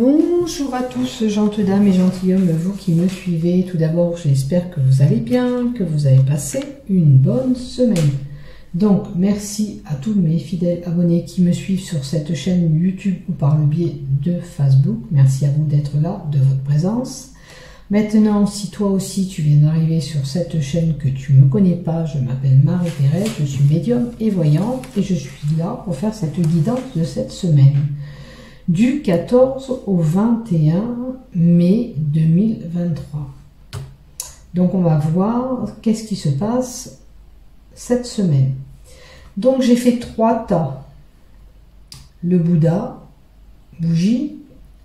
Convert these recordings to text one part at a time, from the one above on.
Bonjour à tous, gentes dames et gentilshommes, vous qui me suivez. Tout d'abord, j'espère que vous allez bien, que vous avez passé une bonne semaine. Donc, merci à tous mes fidèles abonnés qui me suivent sur cette chaîne YouTube ou par le biais de Facebook. Merci à vous d'être là, de votre présence. Maintenant, si toi aussi tu viens d'arriver sur cette chaîne que tu ne me connais pas, je m'appelle Marie-Thérèse, je suis médium et voyante et je suis là pour faire cette guidance de cette semaine. Du 14 au 21 mai 2023. Donc on va voir qu'est-ce qui se passe cette semaine. Donc j'ai fait 3 tas. Le Bouddha, bougie,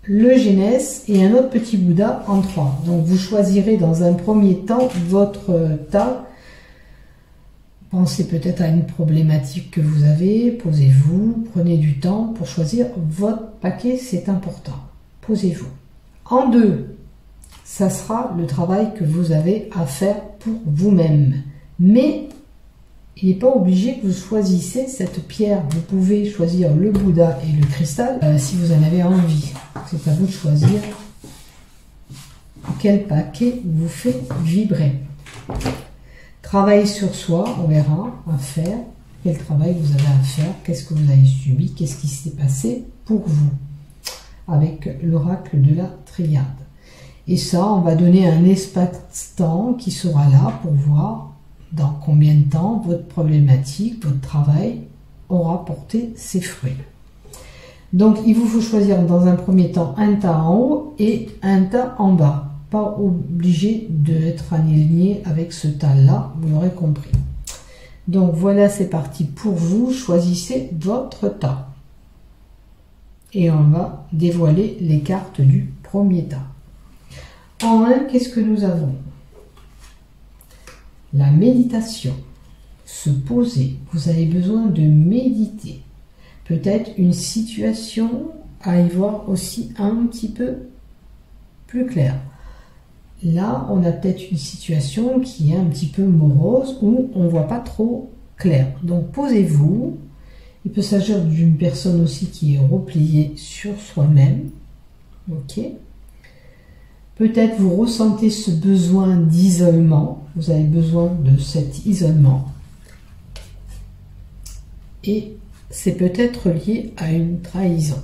le Génès et un autre petit Bouddha en 3. Donc vous choisirez dans un premier temps votre tas. Pensez peut-être à une problématique que vous avez, posez-vous, prenez du temps pour choisir votre paquet, c'est important. Posez-vous. En 2, ça sera le travail que vous avez à faire pour vous-même. Mais il n'est pas obligé que vous choisissez cette pierre. Vous pouvez choisir le Bouddha et le cristal si vous en avez envie. C'est à vous de choisir quel paquet vous fait vibrer. Travail sur soi, on verra, à faire. Quel travail vous avez à faire, qu'est-ce que vous avez subi, qu'est-ce qui s'est passé pour vous, avec l'oracle de la triade. Et ça, on va donner un espace-temps qui sera là pour voir dans combien de temps votre problématique, votre travail aura porté ses fruits. Donc, il vous faut choisir dans un premier temps un tas en haut et un tas en bas. Pas obligé d'être aligné avec ce tas-là, vous l'aurez compris. Donc voilà, c'est parti pour vous. Choisissez votre tas. Et on va dévoiler les cartes du premier tas. En 1, qu'est-ce que nous avons? La méditation. Se poser. Vous avez besoin de méditer. Peut-être une situation à y voir aussi un petit peu plus claire. Là, on a peut-être une situation qui est un petit peu morose où on ne voit pas trop clair. Donc, posez-vous. Il peut s'agir d'une personne aussi qui est repliée sur soi-même. Ok. Peut-être vous ressentez ce besoin d'isolement. Vous avez besoin de cet isolement. Et c'est peut-être lié à une trahison.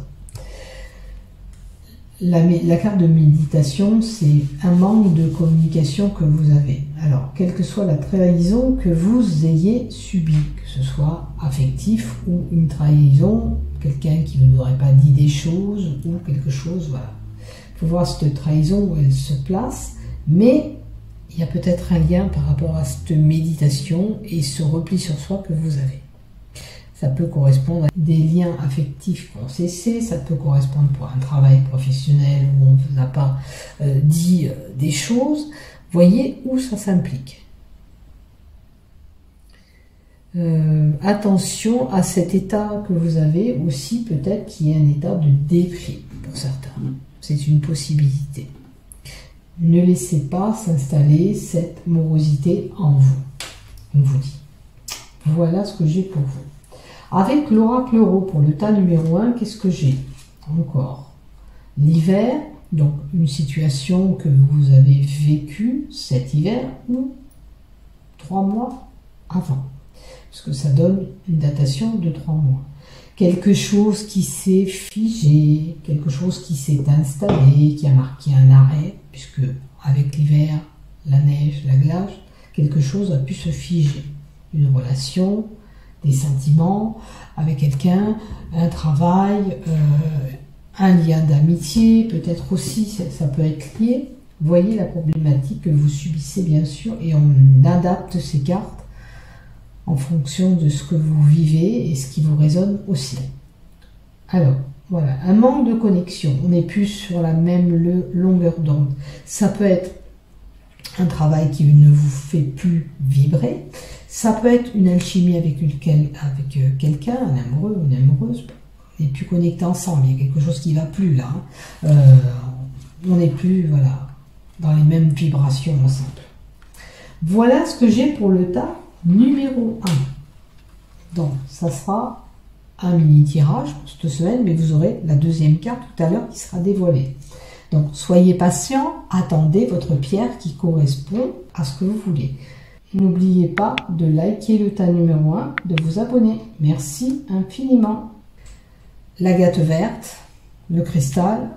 La carte de méditation, c'est un manque de communication que vous avez. Alors, quelle que soit la trahison que vous ayez subie, que ce soit affectif ou une trahison, quelqu'un qui ne vous aurait pas dit des choses ou quelque chose, voilà. Il faut voir cette trahison où elle se place, mais il y a peut-être un lien par rapport à cette méditation et ce repli sur soi que vous avez. Ça peut correspondre à des liens affectifs qui ont cessé, ça peut correspondre pour un travail professionnel où on ne vous a pas dit des choses. Voyez où ça s'implique. Attention à cet état que vous avez aussi, peut-être qu'il y a un état de déprime pour certains. C'est une possibilité. Ne laissez pas s'installer cette morosité en vous, on vous dit. Voilà ce que j'ai pour vous. Avec l'oracle euro pour le tas numéro 1, qu'est-ce que j'ai encore? L'hiver, donc une situation que vous avez vécue cet hiver ou 3 mois avant. Parce que ça donne une datation de 3 mois. Quelque chose qui s'est figé, quelque chose qui s'est installé, qui a marqué un arrêt, puisque avec l'hiver, la neige, la glace, quelque chose a pu se figer. Une relation, des sentiments avec quelqu'un, un travail, un lien d'amitié, peut-être aussi, ça peut être lié. Voyez la problématique que vous subissez bien sûr et on adapte ces cartes en fonction de ce que vous vivez et ce qui vous résonne aussi. Alors, voilà, un manque de connexion, on n'est plus sur la même longueur d'onde. Ça peut être un travail qui ne vous fait plus vibrer. Ça peut être une alchimie avec quelqu'un, un amoureux ou une amoureuse. On n'est plus connectés ensemble, il y a quelque chose qui ne va plus là. On n'est plus voilà, dans les mêmes vibrations ensemble. Voilà ce que j'ai pour le tas numéro 1. Donc, ça sera un mini tirage pour cette semaine, mais vous aurez la deuxième carte tout à l'heure qui sera dévoilée. Donc soyez patient, attendez votre pierre qui correspond à ce que vous voulez. N'oubliez pas de liker le tas numéro 1, de vous abonner. Merci infiniment. L'agate verte, le cristal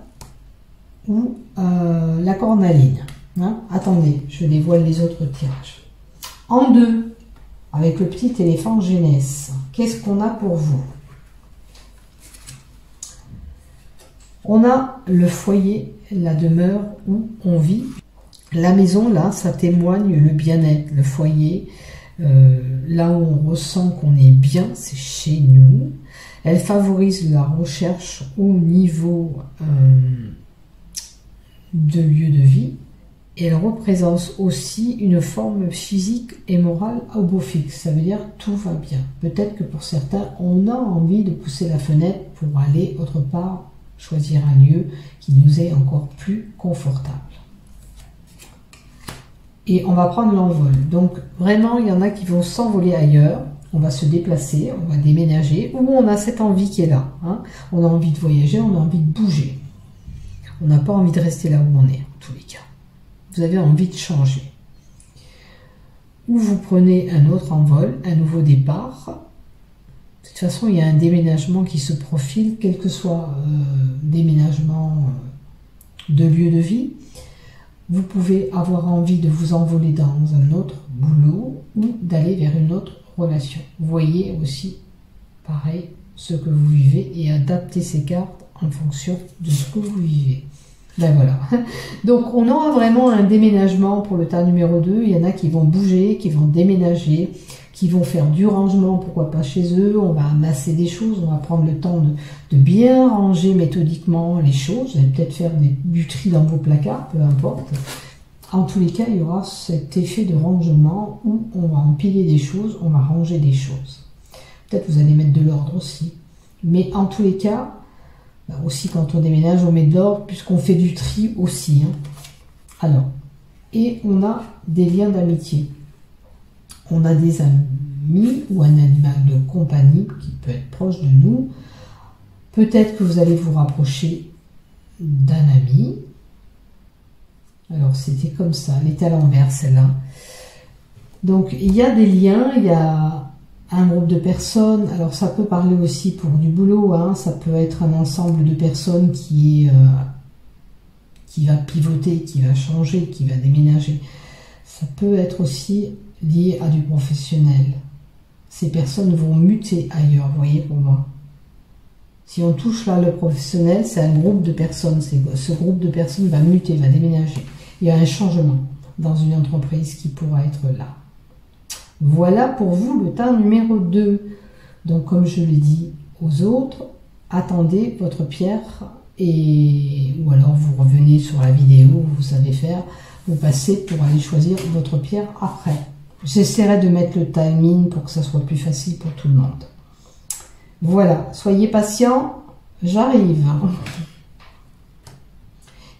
ou la cornaline. Hein? Attendez, je dévoile les autres tirages. En deux, avec le petit éléphant jeunesse, qu'est-ce qu'on a pour vous? On a le foyer, la demeure où on vit. La maison, là, ça témoigne le bien-être, le foyer. Là où on ressent qu'on est bien, c'est chez nous. Elle favorise la recherche au niveau de lieu de vie. Et elle représente aussi une forme physique et morale au beau fixe. Ça veut dire tout va bien. Peut-être que pour certains, on a envie de pousser la fenêtre pour aller autre part, choisir un lieu qui nous est encore plus confortable. Et on va prendre l'envol. Donc vraiment, il y en a qui vont s'envoler ailleurs. On va se déplacer, on va déménager, ou on a cette envie qui est là. Hein. On a envie de voyager, on a envie de bouger. On n'a pas envie de rester là où on est, en tous les cas. Vous avez envie de changer. Ou vous prenez un autre envol, un nouveau départ. De toute façon, il y a un déménagement qui se profile, quel que soit déménagement de lieu de vie. Vous pouvez avoir envie de vous envoler dans un autre boulot ou d'aller vers une autre relation. Voyez aussi, pareil, ce que vous vivez et adaptez ces cartes en fonction de ce que vous vivez. Ben voilà. Donc on aura vraiment un déménagement pour le tas numéro 2. Il y en a qui vont bouger, qui vont déménager, qui vont faire du rangement, pourquoi pas chez eux. On va amasser des choses, on va prendre le temps de bien ranger méthodiquement les choses. Vous allez peut-être faire du tri dans vos placards, peu importe. En tous les cas, il y aura cet effet de rangement où on va empiler des choses, on va ranger des choses. Peut-être vous allez mettre de l'ordre aussi. Mais en tous les cas, aussi quand on déménage, on met de l'ordre puisqu'on fait du tri aussi. Hein. Alors, et on a des liens d'amitié. On a des amis ou un animal de compagnie qui peut être proche de nous. Peut-être que vous allez vous rapprocher d'un ami. Alors c'était comme ça, elle était à l'envers celle-là. Donc il y a des liens, il y a un groupe de personnes. Alors ça peut parler aussi pour du boulot, hein. Ça peut être un ensemble de personnes qui va pivoter, qui va changer, qui va déménager. Ça peut être aussi lié à du professionnel. Ces personnes vont muter ailleurs, vous voyez, pour moi. Si on touche là le professionnel, c'est un groupe de personnes. Ce groupe de personnes va muter, va déménager. Il y a un changement dans une entreprise qui pourra être là. Voilà pour vous le tas numéro 2. Donc comme je l'ai dit aux autres, attendez votre pierre ou alors vous revenez sur la vidéo, vous savez faire, vous passez pour aller choisir votre pierre après. J'essaierai de mettre le timing pour que ça soit plus facile pour tout le monde. Voilà, soyez patients, j'arrive.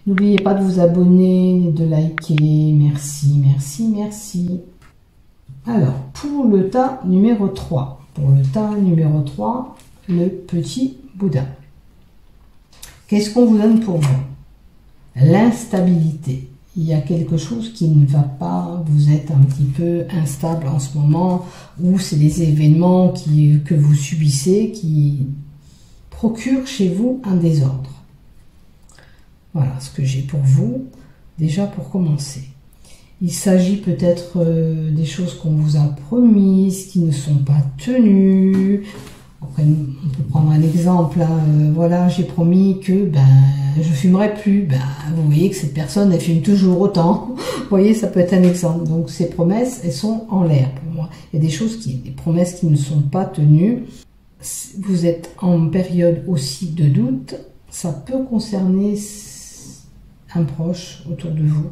N'oubliez pas de vous abonner, de liker, merci, merci, merci. Alors, pour le tas numéro 3, le petit Bouddha. Qu'est-ce qu'on vous donne pour vous? L'instabilité. Il y a quelque chose qui ne va pas, vous êtes un petit peu instable en ce moment, ou c'est des événements que vous subissez qui procurent chez vous un désordre. Voilà ce que j'ai pour vous, déjà pour commencer. Il s'agit peut-être des choses qu'on vous a promises, qui ne sont pas tenues. Après, on peut prendre un exemple. Hein. Voilà, j'ai promis que je fumerai plus. Vous voyez que cette personne, elle fume toujours autant. Vous voyez, ça peut être un exemple. Donc, ces promesses, elles sont en l'air pour moi. Il y a des promesses qui ne sont pas tenues. Vous êtes en période aussi de doute. Ça peut concerner un proche autour de vous.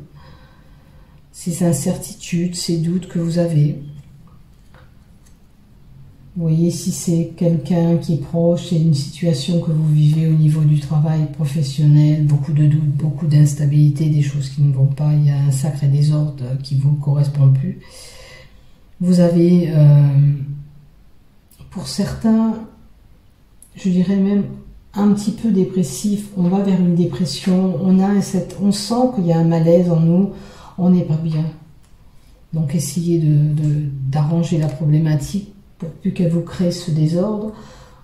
Ces incertitudes, ces doutes que vous avez. Vous voyez, si c'est quelqu'un qui est proche, c'est une situation que vous vivez au niveau du travail professionnel, beaucoup de doutes, beaucoup d'instabilité, des choses qui ne vont pas, il y a un sacré désordre qui ne vous correspond plus. Vous avez, pour certains, je dirais même un petit peu dépressif, on va vers une dépression, on sent qu'il y a un malaise en nous, on n'est pas bien. Donc essayez d'arranger la problématique pour plus qu'elle vous crée ce désordre,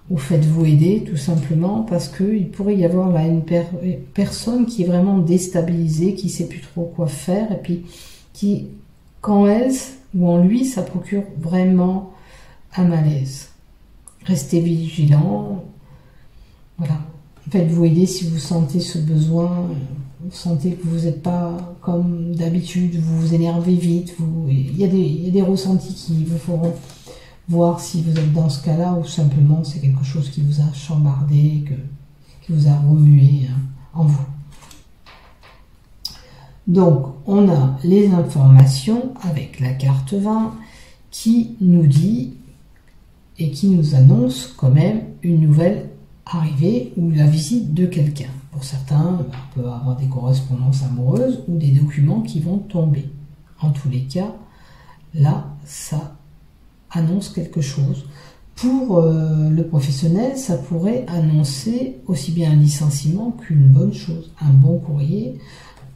ou faites-vous aider tout simplement, parce qu'il pourrait y avoir là une personne qui est vraiment déstabilisée, qui ne sait plus trop quoi faire, et puis qui, quand elle ou en lui, ça procure vraiment un malaise. Restez vigilant. Voilà. Faites-vous aider si vous sentez ce besoin, vous sentez que vous n'êtes pas comme d'habitude, vous vous énervez vite, il y a des ressentis qui vous feront voir si vous êtes dans ce cas-là ou simplement c'est quelque chose qui vous a chambardé, qui vous a remué en vous. Donc, on a les informations avec la carte 20 qui nous dit et qui nous annonce quand même une nouvelle arrivée ou la visite de quelqu'un. Pour certains, on peut avoir des correspondances amoureuses ou des documents qui vont tomber. En tous les cas, là, ça annonce quelque chose. Pour le professionnel, ça pourrait annoncer aussi bien un licenciement qu'une bonne chose, un bon courrier.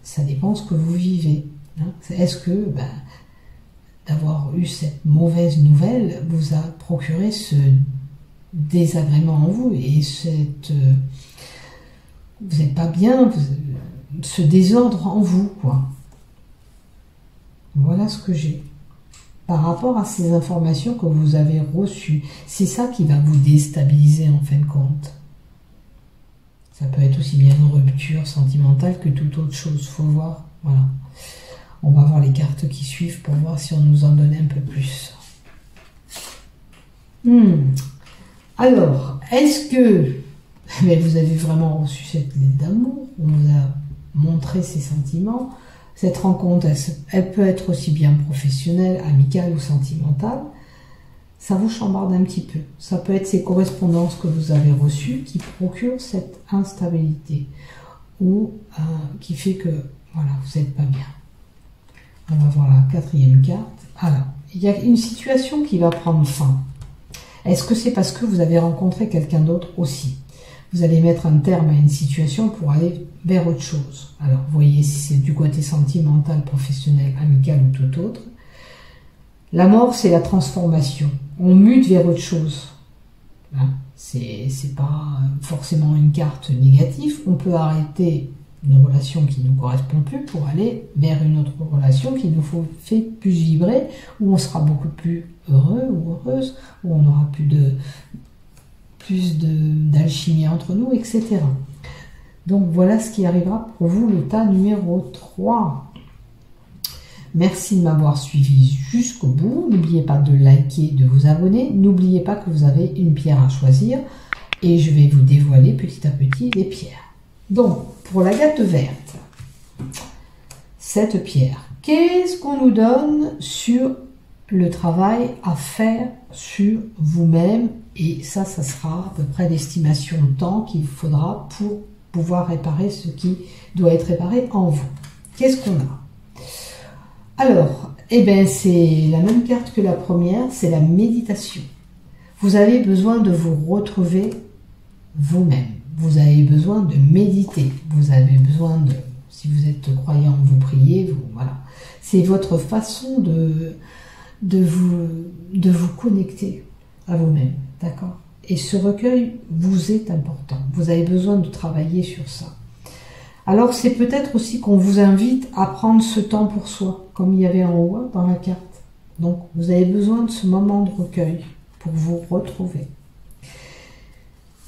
Ça dépend de ce que vous vivez. Est-ce que d'avoir eu cette mauvaise nouvelle vous a procuré ce désagrément en vous et vous n'êtes pas bien, ce désordre en vous, quoi. Voilà ce que j'ai. Par rapport à ces informations que vous avez reçues, c'est ça qui va vous déstabiliser en fin de compte. Ça peut être aussi bien une rupture sentimentale que toute autre chose, faut voir. Voilà. On va voir les cartes qui suivent pour voir si on nous en donne un peu plus. Alors, est-ce que vous avez vraiment reçu cette lettre d'amour? On vous a montré ses sentiments. Cette rencontre, elle peut être aussi bien professionnelle, amicale ou sentimentale. Ça vous chambarde un petit peu. Ça peut être ces correspondances que vous avez reçues qui procurent cette instabilité ou qui fait que voilà, vous n'êtes pas bien. On va voir la quatrième carte. Alors, il y a une situation qui va prendre fin. Est-ce que c'est parce que vous avez rencontré quelqu'un d'autre aussi? Vous allez mettre un terme à une situation pour aller vers autre chose. Alors, vous voyez si c'est du côté sentimental, professionnel, amical ou tout autre. La mort, c'est la transformation. On mute vers autre chose. C'est pas forcément une carte négative. On peut arrêter une relation qui ne nous correspond plus pour aller vers une autre relation qui nous fait plus vibrer, où on sera beaucoup plus heureux ou heureuse, où on aura plus d'alchimie entre nous, etc. Donc voilà ce qui arrivera pour vous, l'état numéro 3. Merci de m'avoir suivi jusqu'au bout. N'oubliez pas de liker, de vous abonner. N'oubliez pas que vous avez une pierre à choisir et je vais vous dévoiler petit à petit les pierres. Donc, pour la gâte verte, cette pierre, qu'est-ce qu'on nous donne sur le travail à faire sur vous-même? Et ça sera à peu près l'estimation de temps qu'il faudra pour pouvoir réparer ce qui doit être réparé en vous. Qu'est-ce qu'on a? Alors, c'est la même carte que la première, c'est la méditation. Vous avez besoin de vous retrouver vous-même. Vous avez besoin de méditer. Vous avez besoin de, si vous êtes croyant, vous priez. Voilà. C'est votre façon de vous connecter à vous-même. D'accord? Et ce recueil vous est important. Vous avez besoin de travailler sur ça. Alors c'est peut-être aussi qu'on vous invite à prendre ce temps pour soi, comme il y avait en haut dans la carte. Donc vous avez besoin de ce moment de recueil pour vous retrouver.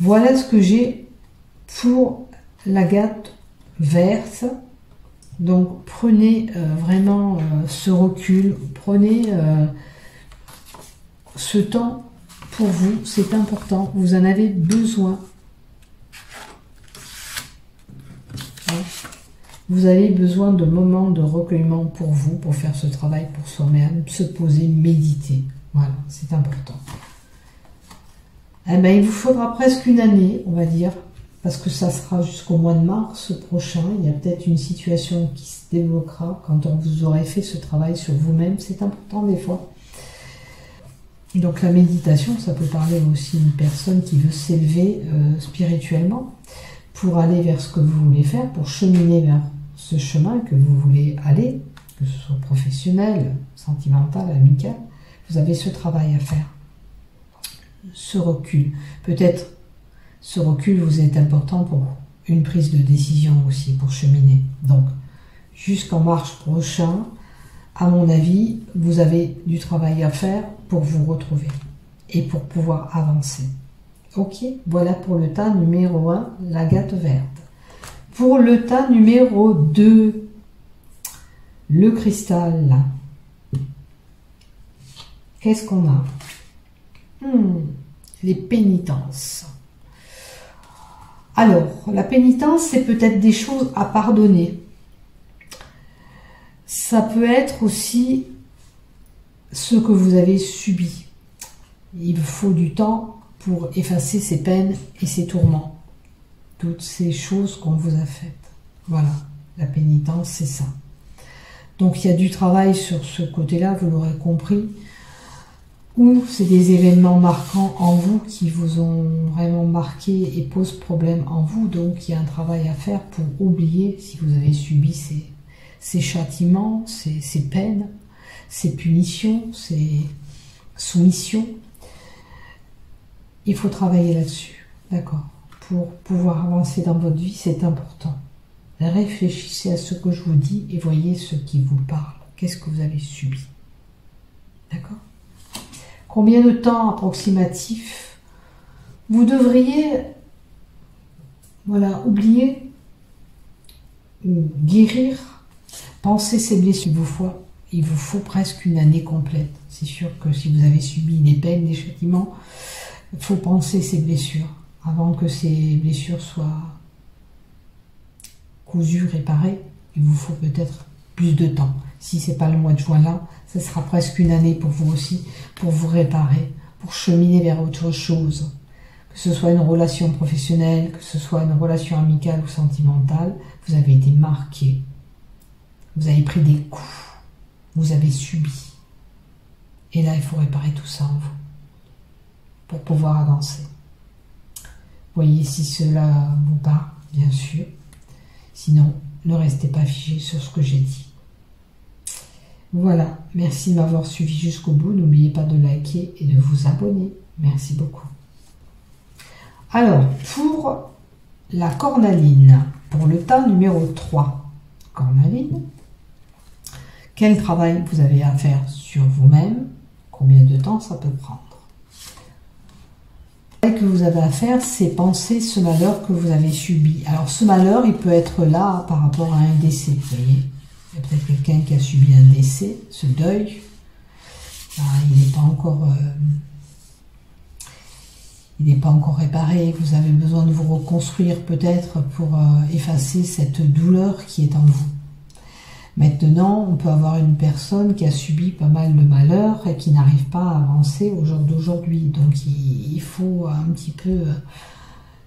Voilà ce que j'ai pour la gâte verte. Donc prenez vraiment ce recul, prenez ce temps pour vous, c'est important, vous en avez besoin. Vous avez besoin de moments de recueillement pour vous, pour faire ce travail pour soi-même, se poser, méditer. Voilà, c'est important. Il vous faudra presque une année, on va dire, parce que ça sera jusqu'au mois de mars prochain. Il y a peut-être une situation qui se débloquera quand on vous aurez fait ce travail sur vous-même. C'est important des fois. Donc la méditation, ça peut parler aussi d'une personne qui veut s'élever spirituellement pour aller vers ce que vous voulez faire, pour cheminer vers ce chemin que vous voulez aller, que ce soit professionnel, sentimental, amical. Vous avez ce travail à faire. Ce recul. Peut-être ce recul vous est important pour une prise de décision aussi, pour cheminer. Donc, jusqu'en mars prochain, à mon avis, vous avez du travail à faire pour vous retrouver et pour pouvoir avancer. Ok, voilà pour le tas numéro 1, l'agate verte. Pour le tas numéro 2, le cristal. Qu'est-ce qu'on a? Les pénitences. Alors, la pénitence, c'est peut-être des choses à pardonner. Ça peut être aussi ce que vous avez subi. Il faut du temps pour effacer ces peines et ces tourments. Toutes ces choses qu'on vous a faites. Voilà, la pénitence, c'est ça. Donc il y a du travail sur ce côté-là, vous l'aurez compris. Ou c'est des événements marquants en vous qui vous ont vraiment marqué et posent problème en vous. Donc il y a un travail à faire pour oublier si vous avez subi ces châtiments, ces peines, ces punitions, ces soumissions. Il faut travailler là-dessus, d'accord? Pour pouvoir avancer dans votre vie, c'est important. Réfléchissez à ce que je vous dis et voyez ce qui vous parle. Qu'est-ce que vous avez subi? D'accord? Combien de temps approximatif vous devriez, voilà, oublier ou guérir, penser ces blessures? Il vous faut presque une année complète. C'est sûr que si vous avez subi des peines, des châtiments, il faut penser ces blessures avant que ces blessures soient cousues, réparées. Il vous faut peut-être plus de temps. Si ce n'est pas le mois de juin là, ce sera presque une année pour vous aussi, pour vous réparer, pour cheminer vers autre chose. Que ce soit une relation professionnelle, que ce soit une relation amicale ou sentimentale, vous avez été marqué. Vous avez pris des coups. Vous avez subi. Et là, il faut réparer tout ça en vous pour pouvoir avancer. Voyez si cela vous parle, bien sûr. Sinon, ne restez pas figé sur ce que j'ai dit. Voilà, merci de m'avoir suivi jusqu'au bout. N'oubliez pas de liker et de vous abonner. Merci beaucoup. Alors, pour la cornaline, pour le tas numéro 3, cornaline, quel travail vous avez à faire sur vous-même? Combien de temps ça peut prendre? Le travail que vous avez à faire, c'est penser ce malheur que vous avez subi. Alors, ce malheur, il peut être là par rapport à un décès, vous voyez. Il y a peut-être quelqu'un qui a subi un décès, ce deuil. Il n'est pas encore réparé. Vous avez besoin de vous reconstruire peut-être pour effacer cette douleur qui est en vous. Maintenant, on peut avoir une personne qui a subi pas mal de malheurs et qui n'arrive pas à avancer au jour d'aujourd'hui. Donc il faut un petit peu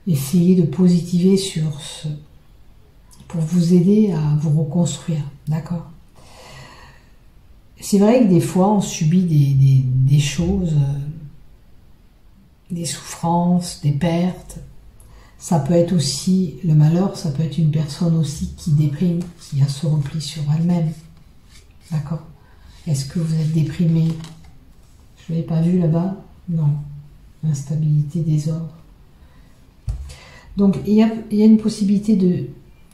essayer de positiver sur ce, pour vous aider à vous reconstruire, d'accord? C'est vrai que des fois, on subit des choses, des souffrances, des pertes. Ça peut être aussi, le malheur, ça peut être une personne aussi qui déprime, qui a ce repli sur elle-même, d'accord? Est-ce que vous êtes déprimé? Je ne l'ai pas vu là-bas? Non. Instabilité, désordre. Donc, il y a une possibilité de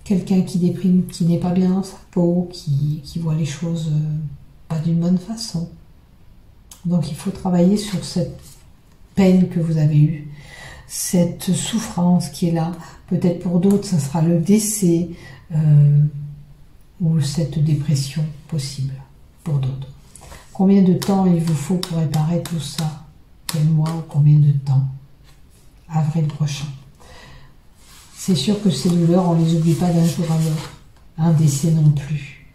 quelqu'un qui déprime, qui n'est pas bien dans sa peau, qui voit les choses pas d'une bonne façon. Donc il faut travailler sur cette peine que vous avez eue, cette souffrance qui est là. Peut-être pour d'autres, ça sera le décès ou cette dépression possible pour d'autres. Combien de temps il vous faut pour réparer tout ça? Quel mois ou combien de temps? Avril prochain. C'est sûr que ces douleurs, on ne les oublie pas d'un jour à l'autre. Un décès non plus.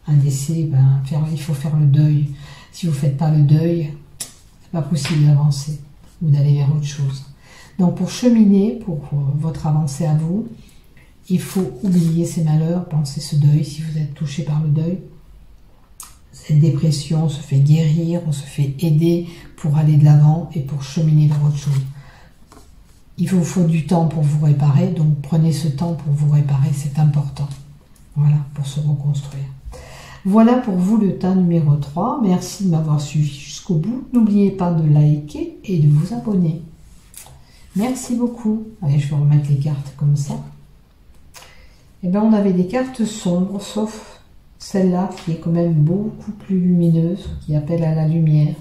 Un décès, il faut faire le deuil. Si vous ne faites pas le deuil, c'est pas possible d'avancer ou d'aller vers autre chose. Donc pour cheminer, pour votre avancée à vous, il faut oublier ces malheurs, penser ce deuil. Si vous êtes touché par le deuil, cette dépression se fait guérir, on se fait aider pour aller de l'avant et pour cheminer vers autre chose. Il vous faut du temps pour vous réparer, donc prenez ce temps pour vous réparer, c'est important. Voilà, pour se reconstruire. Voilà pour vous le tas numéro 3. Merci de m'avoir suivi jusqu'au bout. N'oubliez pas de liker et de vous abonner. Merci beaucoup. Allez, je vais remettre les cartes comme ça. Eh bien, on avait des cartes sombres, sauf celle-là qui est quand même beaucoup plus lumineuse, qui appelle à la lumière.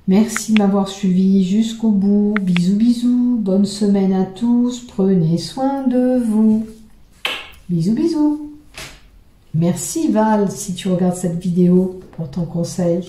Merci de m'avoir suivi jusqu'au bout. Bisous, bisous. Bonne semaine à tous. Prenez soin de vous. Bisous, bisous. Merci Val, si tu regardes cette vidéo, pour ton conseil.